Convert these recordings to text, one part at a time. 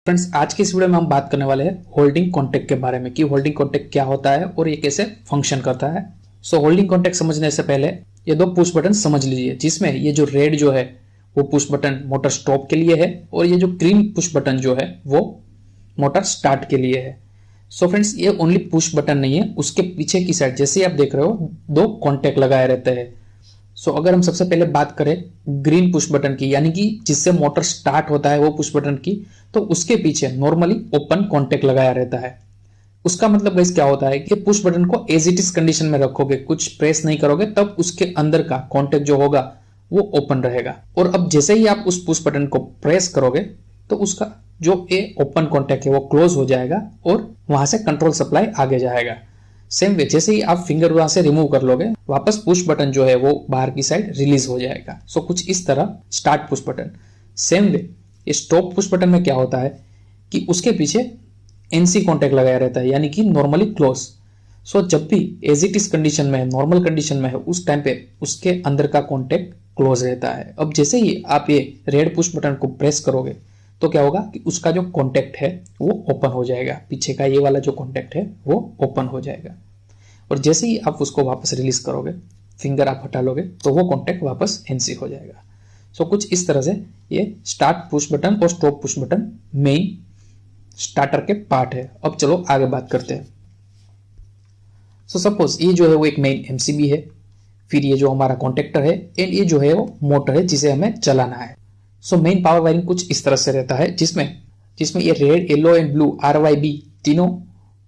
Friends, आज की इस वीडियो में हम बात करने वाले हैं होल्डिंग कॉन्टैक्ट के बारे में कि होल्डिंग कॉन्टैक्ट क्या होता है और ये कैसे फंक्शन करता है। सो होल्डिंग कॉन्टैक्ट समझने से पहले ये दो पुश बटन समझ लीजिए, जिसमें ये जो रेड जो है वो पुश बटन मोटर स्टॉप के लिए है और ये जो ग्रीन पुश बटन जो है वो मोटर स्टार्ट के लिए है। सो फ्रेंड्स, ये ओनली पुश बटन नहीं है, उसके पीछे की साइड जैसे आप देख रहे हो दो कॉन्टैक्ट लगाए रहते हैं। सो अगर हम सबसे पहले बात करें ग्रीन पुश बटन की, यानी कि जिससे मोटर स्टार्ट होता है वो पुश बटन की, तो उसके पीछे नॉर्मली ओपन कॉन्टैक्ट लगाया रहता है। उसका मतलब गाइस क्या होता है कि पुश बटन को एज इट इज कंडीशन में रखोगे, कुछ प्रेस नहीं करोगे, तब उसके अंदर का कॉन्टैक्ट जो होगा वो ओपन रहेगा। और अब जैसे ही आप उस पुश बटन को प्रेस करोगे तो उसका जो ए ओपन कॉन्टैक्ट है वो क्लोज हो जाएगा और वहां से कंट्रोल सप्लाई आगे जाएगा। सेम वे जैसे ही आप फिंगर वहां से रिमूव कर लोगे, वापस पुश बटन जो है वो बाहर की साइड रिलीज हो जाएगा। सो कुछ इस तरह start push button. Same way ये स्टॉप पुश बटन में क्या होता है कि उसके पीछे एनसी कॉन्टैक्ट लगाया रहता है, यानी कि नॉर्मली क्लोज। सो जब भी एज इट इज कंडीशन में है, नॉर्मल कंडीशन में है, उस टाइम पे उसके अंदर का कॉन्टैक्ट क्लोज रहता है। अब जैसे ही आप ये रेड पुश बटन को प्रेस करोगे तो क्या होगा कि उसका जो कॉन्टैक्ट है वो ओपन हो जाएगा, पीछे का ये वाला जो कॉन्टैक्ट है वो ओपन हो जाएगा। और जैसे ही आप उसको वापस रिलीज करोगे, फिंगर आप हटा लोगे, तो वो कॉन्टैक्ट वापस एनसी हो जाएगा। सो कुछ इस तरह से ये स्टार्ट पुश बटन और stop push button main starter के पार्ट है। अब चलो आगे बात करते हैं। सो सपोज ये जो है वो एक मेन एमसीबी है, फिर ये जो हमारा कॉन्टैक्टर है, एंड ये जो है वो मोटर है जिसे हमें चलाना है। सो मेन पावर वायरिंग कुछ इस तरह से रहता है, जिसमें ये red, yellow and blue RYB तीनों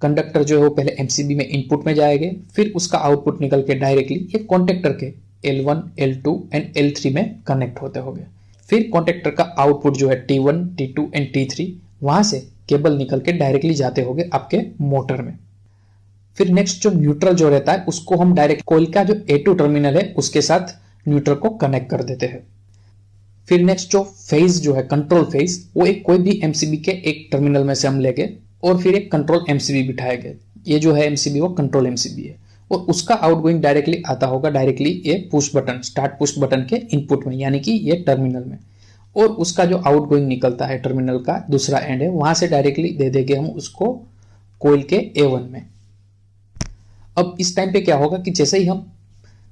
कंडक्टर जो है वो पहले एमसीबी में इनपुट में जाएंगे, फिर उसका आउटपुट निकल के डायरेक्टली ये कॉन्टैक्टर के L1, L2 एंड L3 में कनेक्ट होते होंगे। फिर कॉन्टैक्टर का आउटपुट जो है T1, T2 एंड T3 वहां से केबल निकल के डायरेक्टली जाते होंगे आपके मोटर में। फिर नेक्स्ट जो न्यूट्रल जो रहता है उसको हम डायरेक्ट कोयल का जो A2 टर्मिनल है उसके साथ न्यूट्रल को कनेक्ट कर देते हैं। फिर नेक्स्ट जो फेज जो है कंट्रोल फेज, वो एक कोई भी एमसीबी के एक टर्मिनल में से हम लेके और फिर एक कंट्रोल एमसीबी बिठाएंगे। ये जो है एमसीबी वो कंट्रोल एमसीबी है और उसका आउटगोइंग डायरेक्टली आता होगा डायरेक्टली ये push button, start push button के इनपुट में, यानी कि ये टर्मिनल में। और उसका जो आउटगोइंग निकलता है टर्मिनल का दूसरा एंड है, वहां से डायरेक्टली दे देंगे हम उसको कोयल के A1 में। अब इस टाइम पे क्या होगा कि जैसे ही हम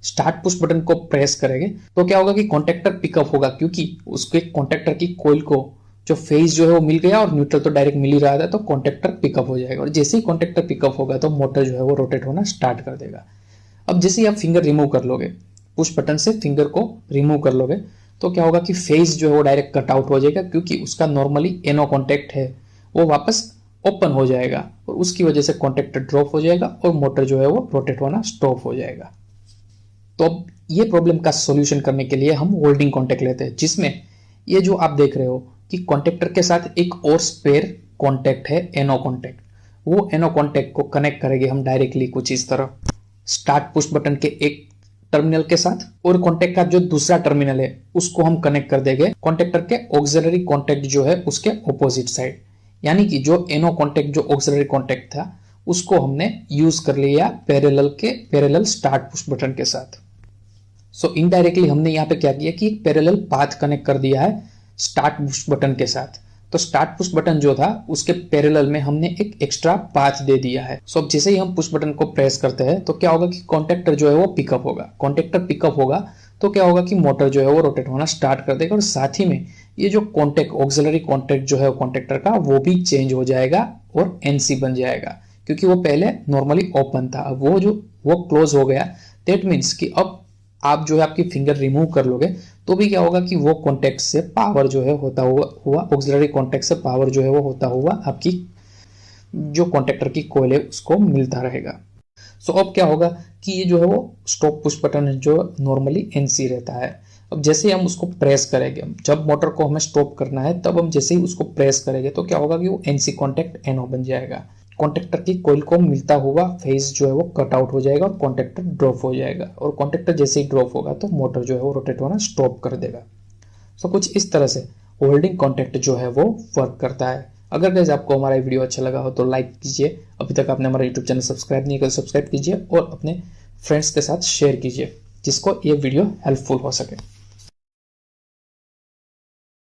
स्टार्ट पुश बटन को प्रेस करेंगे तो क्या होगा कि कॉन्टैक्टर पिकअप होगा, क्योंकि उसके कॉन्टैक्टर की कोयल को जो फेज जो है वो मिल गया और न्यूट्रल तो डायरेक्ट मिल ही रहा था, तो कॉन्टैक्टर पिकअप हो जाएगा। और जैसे ही कॉन्टैक्टर पिकअप होगा तो मोटर जो है वो रोटेट होना स्टार्ट कर देगा। अब जैसे ही आप फिंगर रिमूव कर लोगे, पुश बटन से फिंगर को रिमूव कर लोगे, तो क्या होगा कि फेज जो है वो डायरेक्ट कट आउट हो जाएगा, क्योंकि उसका नॉर्मली एनो कॉन्टैक्ट है वो वापस ओपन हो जाएगा और उसकी वजह से कॉन्टैक्टर ड्रॉप हो जाएगा और मोटर जो है वो रोटेट होना स्टॉप हो जाएगा। तो अब ये प्रॉब्लम का सॉल्यूशन करने के लिए हम होल्डिंग कॉन्टैक्ट लेते हैं, जिसमें ये जो आप देख रहे हो कि कॉन्टैक्टर के साथ एक और स्पेयर कॉन्टैक्ट है एनो कॉन्टैक्ट। वो एनो कॉन्टैक्ट को कनेक्ट करेंगे हम डायरेक्टली कुछ इस तरह स्टार्ट पुश बटन के एक टर्मिनल के साथ, और कॉन्टैक्ट का जो दूसरा टर्मिनल है उसको हम कनेक्ट कर देंगे कॉन्टैक्टर के ऑक्सिलरी कॉन्टैक्ट जो है उसके ऑपोजिट साइड। यानी कि जो एनो कॉन्टैक्ट जो ऑक्सिलरी कॉन्टैक्ट था उसको हमने यूज कर लिया पैरेलल स्टार्ट पुश बटन के साथ। सो इनडायरेक्टली हमने यहाँ पे क्या किया कि एक पैरेलल पाथ कनेक्ट कर दिया है स्टार्ट पुश बटन के साथ। तो स्टार्ट पुश बटन जो था उसके पैरेलल में हमने एक एक्स्ट्रा पाथ दे दिया है। सो अब जैसे ही हम पुश बटन को प्रेस करते हैं तो क्या होगा कि कॉन्टैक्टर जो है वो पिकअप होगा। कॉन्टैक्टर पिकअप होगा तो क्या होगा कि मोटर जो है वो रोटेट होना स्टार्ट कर देगा और साथ ही में ये जो कॉन्टैक्ट ऑक्सिलरी कॉन्टैक्ट जो है कॉन्टैक्टर का वो भी चेंज हो जाएगा और एनसी बन जाएगा, क्योंकि वो पहले नॉर्मली ओपन था, अब वो क्लोज हो गया। दैट मीन्स कि अब आप जो है आपकी फिंगर रिमूव कर लोगे तो भी क्या होगा कि वो कॉन्टैक्ट से पावर जो है होता हुआ ऑक्सिलरी कॉन्टैक्ट से पावर जो है वो होता हुआ आपकी जो कॉन्टैक्टर की कोयल है उसको मिलता रहेगा। सो अब क्या होगा कि ये जो है वो स्टॉप पुश बटन जो नॉर्मली एनसी रहता है। अब जैसे ही हम उसको प्रेस करेंगे, जब मोटर को हमें स्टॉप करना है तब हम जैसे ही उसको प्रेस करेंगे तो क्या होगा कि वो एनसी कॉन्टैक्ट एनओ बन जाएगा। कॉन्टैक्टर की कोयल को मिलता हुआ फेज जो है वो कट आउट हो जाएगा और कॉन्टैक्टर ड्रॉप हो जाएगा, और कॉन्टैक्टर जैसे ही ड्रॉप होगा तो मोटर जो है वो रोटेट होना स्टॉप कर देगा। सो कुछ इस तरह से होल्डिंग कॉन्टैक्ट जो है वो वर्क करता है। अगर गाइस आपको हमारा वीडियो अच्छा लगा हो तो लाइक कीजिए, अभी तक आपने हमारा यूट्यूब चैनल सब्सक्राइब नहीं किया सब्सक्राइब कीजिए और अपने फ्रेंड्स के साथ शेयर कीजिए जिसको ये वीडियो हेल्पफुल हो सके।